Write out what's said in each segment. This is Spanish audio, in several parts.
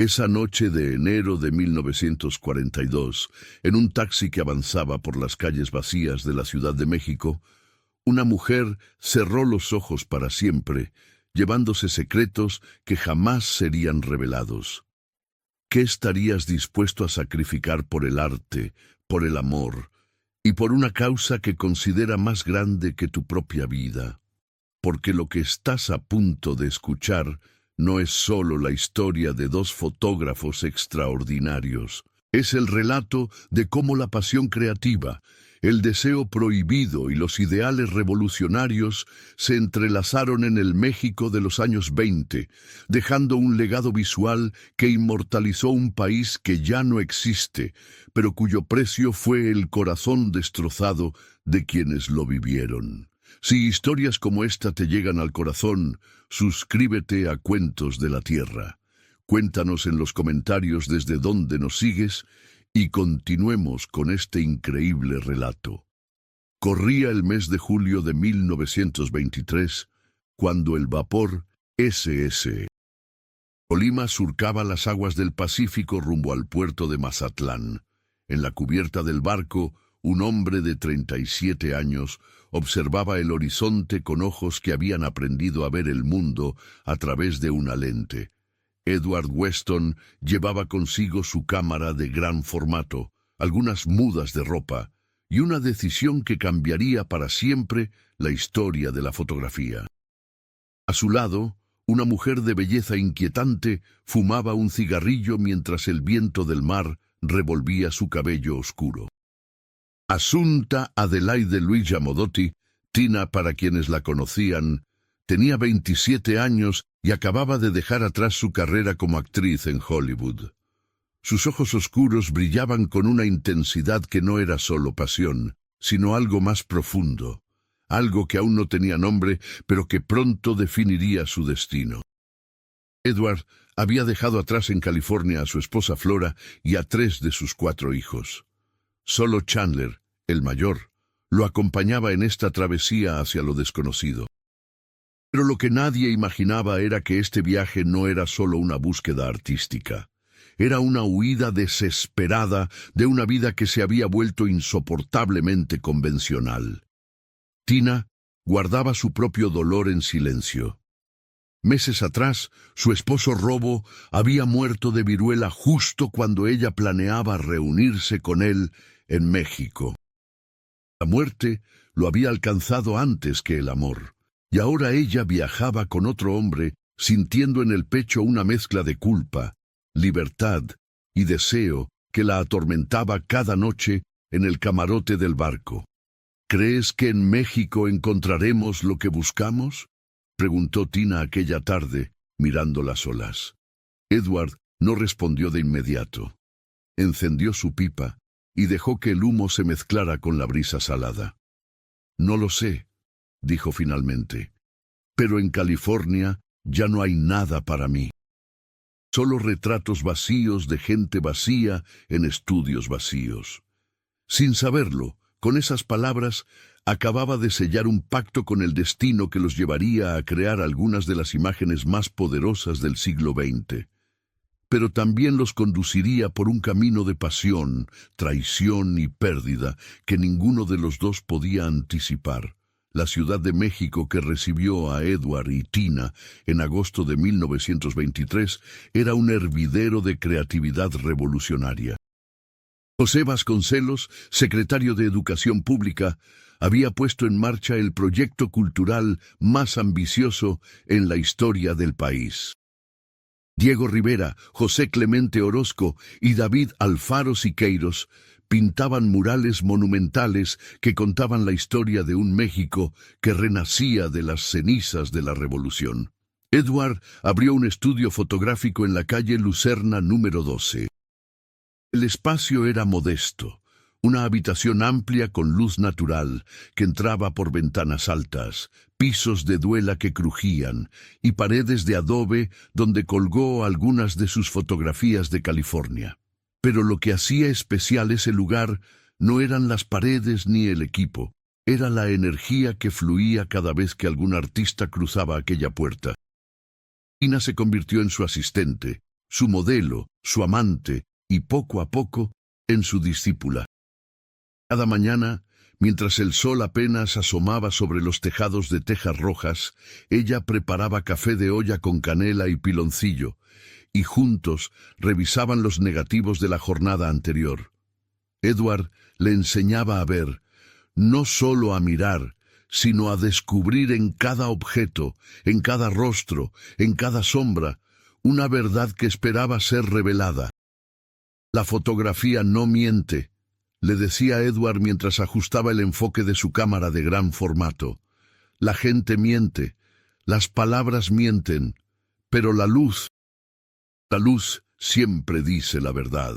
Esa noche de enero de 1942, en un taxi que avanzaba por las calles vacías de la Ciudad de México, una mujer cerró los ojos para siempre, llevándose secretos que jamás serían revelados. ¿Qué estarías dispuesto a sacrificar por el arte, por el amor y por una causa que considera más grande que tu propia vida? Porque lo que estás a punto de escuchar no es solo la historia de dos fotógrafos extraordinarios. Es el relato de cómo la pasión creativa, el deseo prohibido y los ideales revolucionarios se entrelazaron en el México de los años 20, dejando un legado visual que inmortalizó un país que ya no existe, pero cuyo precio fue el corazón destrozado de quienes lo vivieron. Si historias como esta te llegan al corazón, suscríbete a Cuentos de la Tierra. Cuéntanos en los comentarios desde dónde nos sigues y continuemos con este increíble relato. Corría el mes de julio de 1923, cuando el vapor SS Colima surcaba las aguas del Pacífico rumbo al puerto de Mazatlán. En la cubierta del barco, un hombre de 37 años observaba el horizonte con ojos que habían aprendido a ver el mundo a través de una lente. Edward Weston llevaba consigo su cámara de gran formato, algunas mudas de ropa y una decisión que cambiaría para siempre la historia de la fotografía. A su lado, una mujer de belleza inquietante fumaba un cigarrillo mientras el viento del mar revolvía su cabello oscuro. Assunta Adelaide Luisa Modotti, Tina para quienes la conocían, tenía 27 años y acababa de dejar atrás su carrera como actriz en Hollywood. Sus ojos oscuros brillaban con una intensidad que no era solo pasión, sino algo más profundo, algo que aún no tenía nombre, pero que pronto definiría su destino. Edward había dejado atrás en California a su esposa Flora y a 3 de sus 4 hijos. Solo Chandler, el mayor, lo acompañaba en esta travesía hacia lo desconocido. Pero lo que nadie imaginaba era que este viaje no era solo una búsqueda artística. Era una huida desesperada de una vida que se había vuelto insoportablemente convencional. Tina guardaba su propio dolor en silencio. Meses atrás, su esposo Robo había muerto de viruela justo cuando ella planeaba reunirse con él en México. La muerte lo había alcanzado antes que el amor. Y ahora ella viajaba con otro hombre, sintiendo en el pecho una mezcla de culpa, libertad y deseo que la atormentaba cada noche en el camarote del barco. ¿Crees que en México encontraremos lo que buscamos?, preguntó Tina aquella tarde, mirando las olas. Edward no respondió de inmediato. Encendió su pipa y dejó que el humo se mezclara con la brisa salada. No lo sé, dijo finalmente, pero en California ya no hay nada para mí. Solo retratos vacíos de gente vacía en estudios vacíos. Sin saberlo, con esas palabras, acababa de sellar un pacto con el destino que los llevaría a crear algunas de las imágenes más poderosas del siglo XX. Pero también los conduciría por un camino de pasión, traición y pérdida que ninguno de los dos podía anticipar. La Ciudad de México que recibió a Edward y Tina en agosto de 1923 era un hervidero de creatividad revolucionaria. José Vasconcelos, secretario de Educación Pública, había puesto en marcha el proyecto cultural más ambicioso en la historia del país. Diego Rivera, José Clemente Orozco y David Alfaro Siqueiros pintaban murales monumentales que contaban la historia de un México que renacía de las cenizas de la Revolución. Edward abrió un estudio fotográfico en la calle Lucerna número 12. El espacio era modesto, una habitación amplia con luz natural que entraba por ventanas altas, pisos de duela que crujían y paredes de adobe donde colgó algunas de sus fotografías de California. Pero lo que hacía especial ese lugar no eran las paredes ni el equipo, era la energía que fluía cada vez que algún artista cruzaba aquella puerta. Tina se convirtió en su asistente, su modelo, su amante y poco a poco en su discípula. Cada mañana, mientras el sol apenas asomaba sobre los tejados de tejas rojas, ella preparaba café de olla con canela y piloncillo, y juntos revisaban los negativos de la jornada anterior. Edward le enseñaba a ver, no solo a mirar, sino a descubrir en cada objeto, en cada rostro, en cada sombra, una verdad que esperaba ser revelada. La fotografía no miente, le decía Edward mientras ajustaba el enfoque de su cámara de gran formato. La gente miente, las palabras mienten, pero la luz siempre dice la verdad.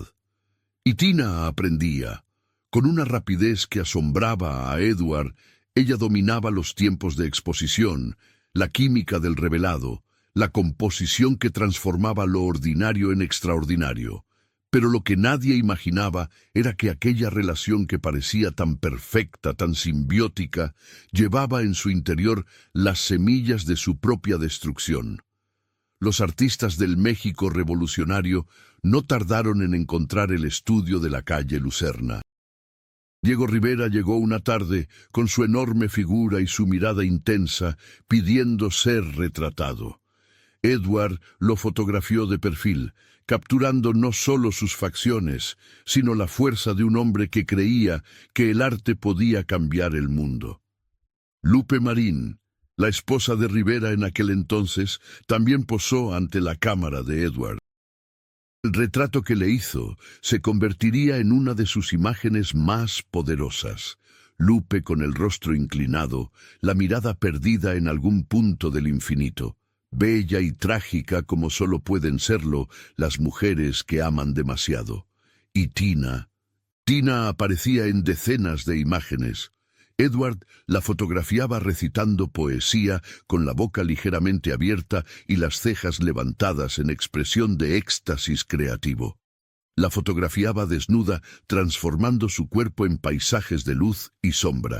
Y Tina aprendía. Con una rapidez que asombraba a Edward, ella dominaba los tiempos de exposición, la química del revelado, la composición que transformaba lo ordinario en extraordinario. Pero lo que nadie imaginaba era que aquella relación que parecía tan perfecta, tan simbiótica, llevaba en su interior las semillas de su propia destrucción. Los artistas del México revolucionario no tardaron en encontrar el estudio de la calle Lucerna. Diego Rivera llegó una tarde con su enorme figura y su mirada intensa, pidiendo ser retratado. Edward lo fotografió de perfil, capturando no solo sus facciones, sino la fuerza de un hombre que creía que el arte podía cambiar el mundo. Lupe Marín, la esposa de Rivera en aquel entonces, también posó ante la cámara de Edward. El retrato que le hizo se convertiría en una de sus imágenes más poderosas. Lupe con el rostro inclinado, la mirada perdida en algún punto del infinito, bella y trágica como solo pueden serlo las mujeres que aman demasiado. Y Tina aparecía en decenas de imágenes. Edward la fotografiaba recitando poesía con la boca ligeramente abierta y las cejas levantadas en expresión de éxtasis creativo. La fotografiaba desnuda, transformando su cuerpo en paisajes de luz y sombra.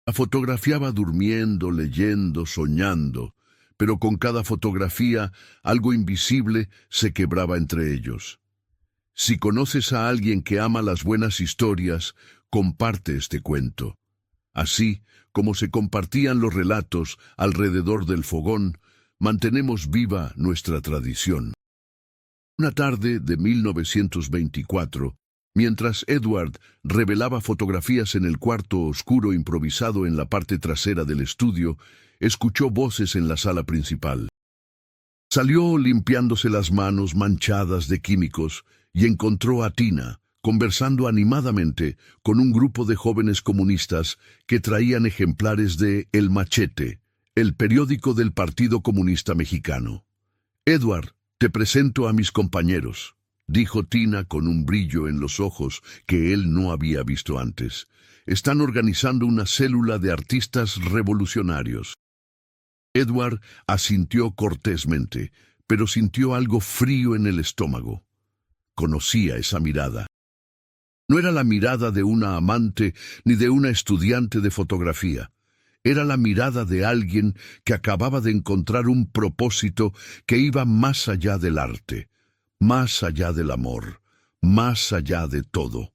La fotografiaba durmiendo, leyendo, soñando, pero con cada fotografía algo invisible se quebraba entre ellos. Si conoces a alguien que ama las buenas historias, comparte este cuento. Así como se compartían los relatos alrededor del fogón, mantenemos viva nuestra tradición. Una tarde de 1924, mientras Edward revelaba fotografías en el cuarto oscuro improvisado en la parte trasera del estudio, escuchó voces en la sala principal. Salió limpiándose las manos manchadas de químicos y encontró a Tina, conversando animadamente con un grupo de jóvenes comunistas que traían ejemplares de El Machete, el periódico del Partido Comunista Mexicano. «Edward, te presento a mis compañeros», dijo Tina con un brillo en los ojos que él no había visto antes. «Están organizando una célula de artistas revolucionarios». Edward asintió cortésmente, pero sintió algo frío en el estómago. Conocía esa mirada. No era la mirada de una amante ni de una estudiante de fotografía. Era la mirada de alguien que acababa de encontrar un propósito que iba más allá del arte, más allá del amor, más allá de todo.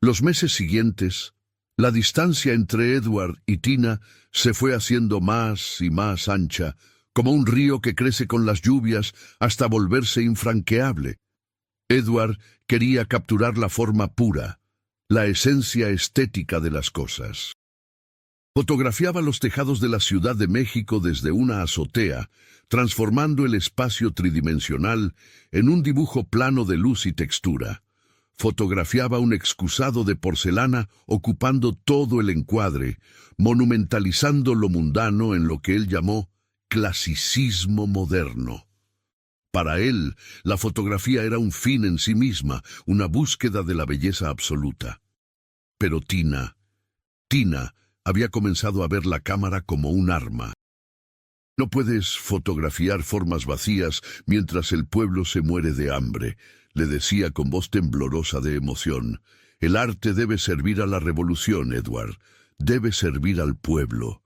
Los meses siguientes, la distancia entre Edward y Tina se fue haciendo más y más ancha, como un río que crece con las lluvias hasta volverse infranqueable. Edward quería capturar la forma pura, la esencia estética de las cosas. Fotografiaba los tejados de la Ciudad de México desde una azotea, transformando el espacio tridimensional en un dibujo plano de luz y textura. Fotografiaba un excusado de porcelana ocupando todo el encuadre, monumentalizando lo mundano en lo que él llamó clasicismo moderno. Para él, la fotografía era un fin en sí misma, una búsqueda de la belleza absoluta. Pero Tina había comenzado a ver la cámara como un arma. «No puedes fotografiar formas vacías mientras el pueblo se muere de hambre», le decía con voz temblorosa de emoción. «El arte debe servir a la revolución, Edward. Debe servir al pueblo».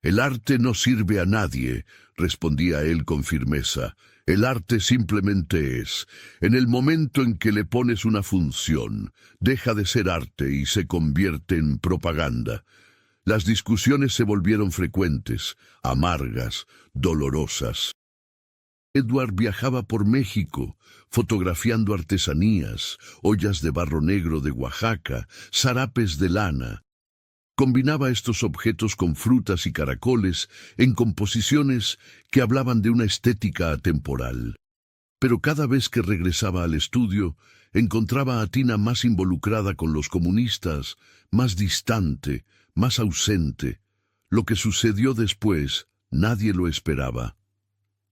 «El arte no sirve a nadie», respondía él con firmeza. El arte simplemente es. En el momento en que le pones una función, deja de ser arte y se convierte en propaganda. Las discusiones se volvieron frecuentes, amargas, dolorosas. Edward viajaba por México, fotografiando artesanías, ollas de barro negro de Oaxaca, zarapes de lana. Combinaba estos objetos con frutas y caracoles en composiciones que hablaban de una estética atemporal. Pero cada vez que regresaba al estudio, encontraba a Tina más involucrada con los comunistas, más distante, más ausente. Lo que sucedió después, nadie lo esperaba.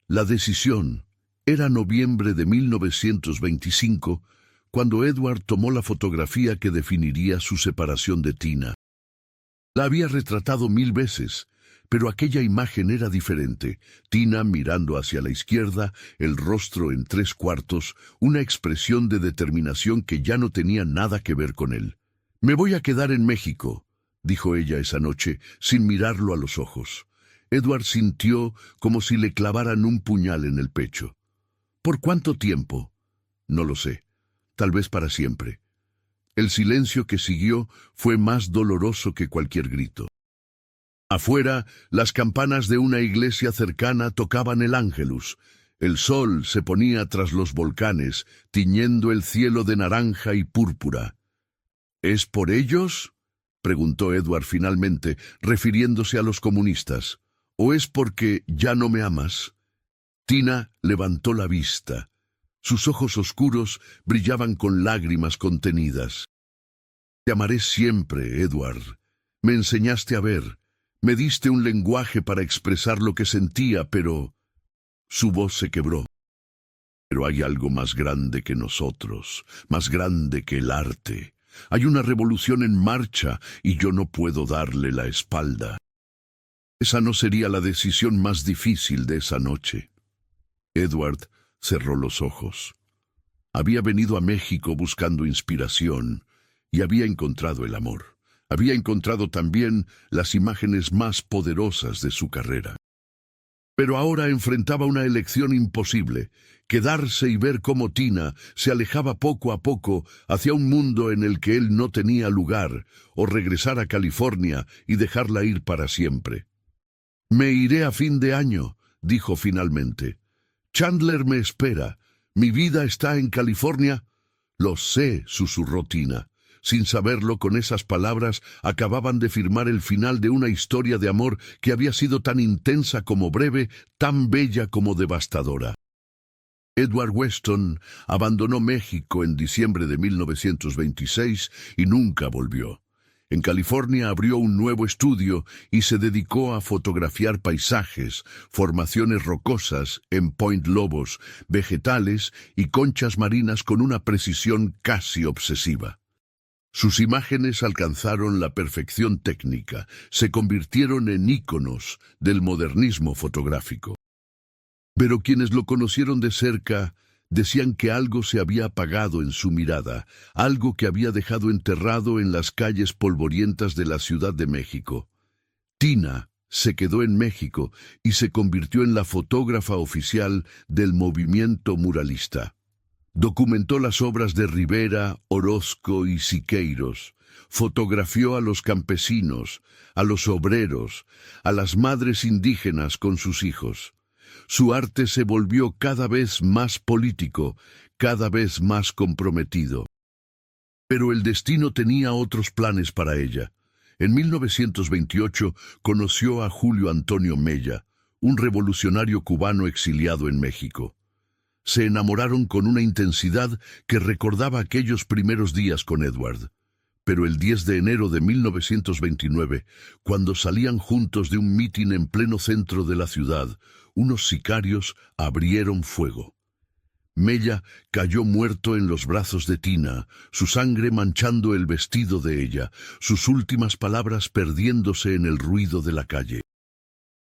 La decisión era noviembre de 1925, cuando Edward tomó la fotografía que definiría su separación de Tina. La había retratado 1000 veces, pero aquella imagen era diferente. Tina mirando hacia la izquierda, el rostro en 3/4, una expresión de determinación que ya no tenía nada que ver con él. «Me voy a quedar en México», dijo ella esa noche, sin mirarlo a los ojos. Edward sintió como si le clavaran un puñal en el pecho. «¿Por cuánto tiempo?» «No lo sé. Tal vez para siempre». El silencio que siguió fue más doloroso que cualquier grito. Afuera, las campanas de una iglesia cercana tocaban el Ángelus. El sol se ponía tras los volcanes, tiñendo el cielo de naranja y púrpura. «¿Es por ellos?», preguntó Edward finalmente, refiriéndose a los comunistas. «¿O es porque ya no me amas?» Tina levantó la vista. Sus ojos oscuros brillaban con lágrimas contenidas. «Te amaré siempre, Edward. Me enseñaste a ver. Me diste un lenguaje para expresar lo que sentía, pero...» Su voz se quebró. «Pero hay algo más grande que nosotros, más grande que el arte. Hay una revolución en marcha y yo no puedo darle la espalda». Esa no sería la decisión más difícil de esa noche. Edward cerró los ojos. Había venido a México buscando inspiración y había encontrado el amor. Había encontrado también las imágenes más poderosas de su carrera. Pero ahora enfrentaba una elección imposible: quedarse y ver cómo Tina se alejaba poco a poco hacia un mundo en el que él no tenía lugar, o regresar a California y dejarla ir para siempre. «Me iré a fin de año», dijo finalmente. «Chandler me espera. ¿Mi vida está en California?» «Lo sé», susurró Tina. Sin saberlo, con esas palabras acababan de firmar el final de una historia de amor que había sido tan intensa como breve, tan bella como devastadora. Edward Weston abandonó México en diciembre de 1926 y nunca volvió. En California abrió un nuevo estudio y se dedicó a fotografiar paisajes, formaciones rocosas en Point Lobos, vegetales y conchas marinas con una precisión casi obsesiva. Sus imágenes alcanzaron la perfección técnica, se convirtieron en íconos del modernismo fotográfico. Pero quienes lo conocieron de cerca decían que algo se había apagado en su mirada, algo que había dejado enterrado en las calles polvorientas de la Ciudad de México. Tina se quedó en México y se convirtió en la fotógrafa oficial del movimiento muralista. Documentó las obras de Rivera, Orozco y Siqueiros. Fotografió a los campesinos, a los obreros, a las madres indígenas con sus hijos. Su arte se volvió cada vez más político, cada vez más comprometido. Pero el destino tenía otros planes para ella. En 1928 conoció a Julio Antonio Mella, un revolucionario cubano exiliado en México. Se enamoraron con una intensidad que recordaba aquellos primeros días con Edward. Pero el 10 de enero de 1929, cuando salían juntos de un mitin en pleno centro de la ciudad, unos sicarios abrieron fuego. Mella cayó muerto en los brazos de Tina, su sangre manchando el vestido de ella, sus últimas palabras perdiéndose en el ruido de la calle.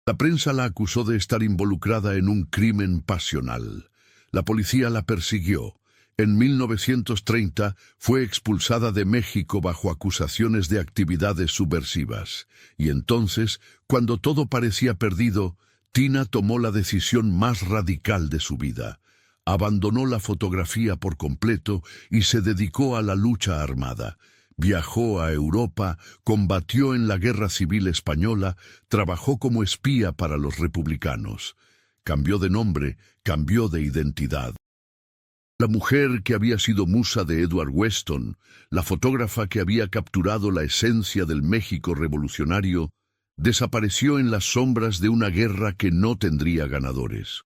La prensa la acusó de estar involucrada en un crimen pasional. La policía la persiguió. En 1930 fue expulsada de México bajo acusaciones de actividades subversivas. Y entonces, cuando todo parecía perdido, Tina tomó la decisión más radical de su vida. Abandonó la fotografía por completo y se dedicó a la lucha armada. Viajó a Europa, combatió en la Guerra Civil Española, trabajó como espía para los republicanos. Cambió de nombre, cambió de identidad. La mujer que había sido musa de Edward Weston, la fotógrafa que había capturado la esencia del México revolucionario, desapareció en las sombras de una guerra que no tendría ganadores.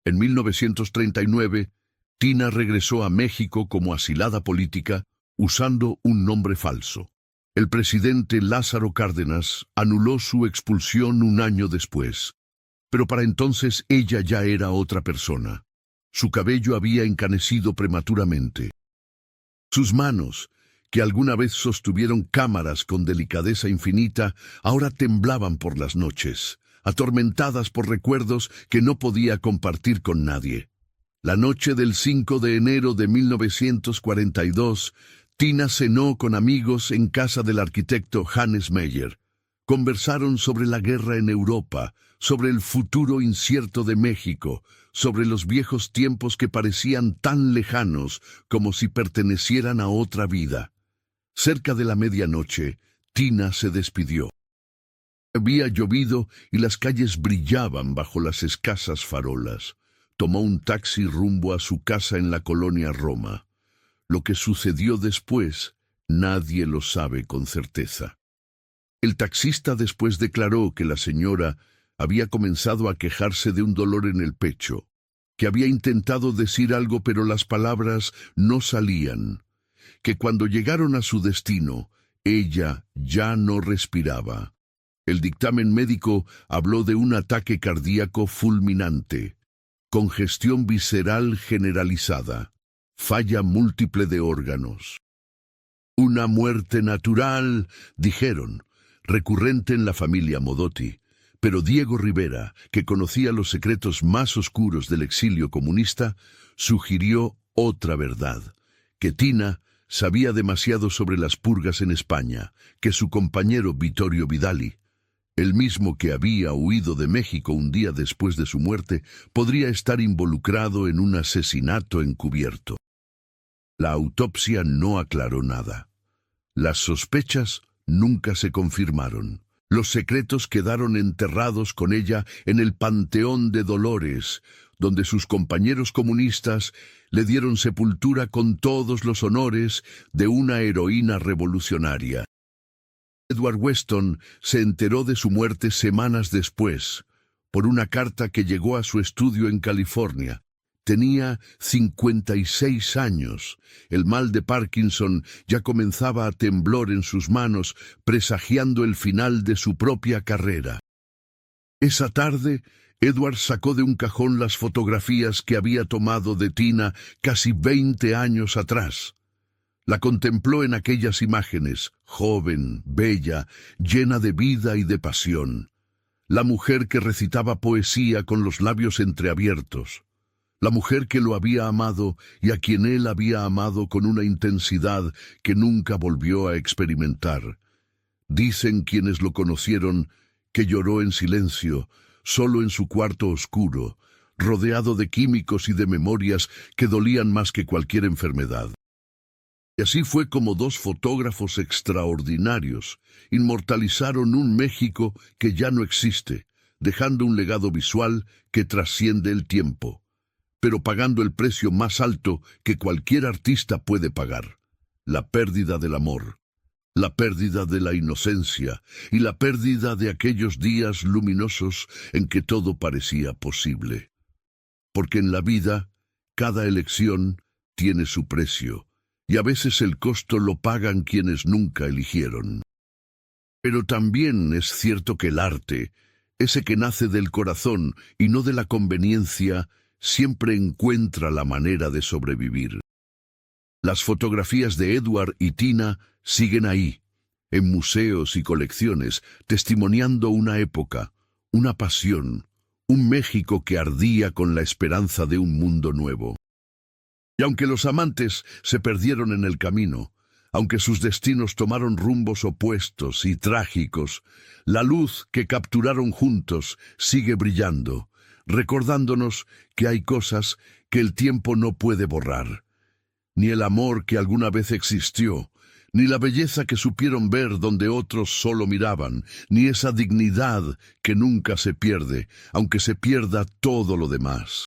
En 1939, Tina regresó a México como asilada política, usando un nombre falso. El presidente Lázaro Cárdenas anuló su expulsión un año después, pero para entonces ella ya era otra persona. Su cabello había encanecido prematuramente. Sus manos, que alguna vez sostuvieron cámaras con delicadeza infinita, ahora temblaban por las noches, atormentadas por recuerdos que no podía compartir con nadie. La noche del 5 de enero de 1942, Tina cenó con amigos en casa del arquitecto Hannes Meyer. Conversaron sobre la guerra en Europa, sobre el futuro incierto de México, sobre los viejos tiempos que parecían tan lejanos como si pertenecieran a otra vida. Cerca de la medianoche, Tina se despidió. Había llovido y las calles brillaban bajo las escasas farolas. Tomó un taxi rumbo a su casa en la colonia Roma. Lo que sucedió después, nadie lo sabe con certeza. El taxista después declaró que la señora había comenzado a quejarse de un dolor en el pecho, que había intentado decir algo pero las palabras no salían, que cuando llegaron a su destino, ella ya no respiraba. El dictamen médico habló de un ataque cardíaco fulminante, congestión visceral generalizada, falla múltiple de órganos. Una muerte natural, dijeron, recurrente en la familia Modotti, pero Diego Rivera, que conocía los secretos más oscuros del exilio comunista, sugirió otra verdad, que Tina sabía demasiado sobre las purgas en España, que su compañero Vittorio Vidali, el mismo que había huido de México un día después de su muerte, podría estar involucrado en un asesinato encubierto. La autopsia no aclaró nada. Las sospechas nunca se confirmaron. Los secretos quedaron enterrados con ella en el Panteón de Dolores, donde sus compañeros comunistas le dieron sepultura con todos los honores de una heroína revolucionaria. Edward Weston se enteró de su muerte semanas después, por una carta que llegó a su estudio en California. Tenía 56 años. El mal de Parkinson ya comenzaba a temblar en sus manos, presagiando el final de su propia carrera. Esa tarde, Edward sacó de un cajón las fotografías que había tomado de Tina casi 20 años atrás. La contempló en aquellas imágenes, joven, bella, llena de vida y de pasión. La mujer que recitaba poesía con los labios entreabiertos. La mujer que lo había amado y a quien él había amado con una intensidad que nunca volvió a experimentar. Dicen quienes lo conocieron que lloró en silencio, solo en su cuarto oscuro, rodeado de químicos y de memorias que dolían más que cualquier enfermedad. Y así fue como dos fotógrafos extraordinarios inmortalizaron un México que ya no existe, dejando un legado visual que trasciende el tiempo, pero pagando el precio más alto que cualquier artista puede pagar: la pérdida del amor, la pérdida de la inocencia y la pérdida de aquellos días luminosos en que todo parecía posible. Porque en la vida, cada elección tiene su precio, y a veces el costo lo pagan quienes nunca eligieron. Pero también es cierto que el arte, ese que nace del corazón y no de la conveniencia, siempre encuentra la manera de sobrevivir. Las fotografías de Edward y Tina siguen ahí, en museos y colecciones, testimoniando una época, una pasión, un México que ardía con la esperanza de un mundo nuevo. Y aunque los amantes se perdieron en el camino, Aunque sus destinos tomaron rumbos opuestos y trágicos, la luz que capturaron juntos sigue brillando, recordándonos que hay cosas que el tiempo no puede borrar. Ni el amor que alguna vez existió, ni la belleza que supieron ver donde otros solo miraban, ni esa dignidad que nunca se pierde, aunque se pierda todo lo demás.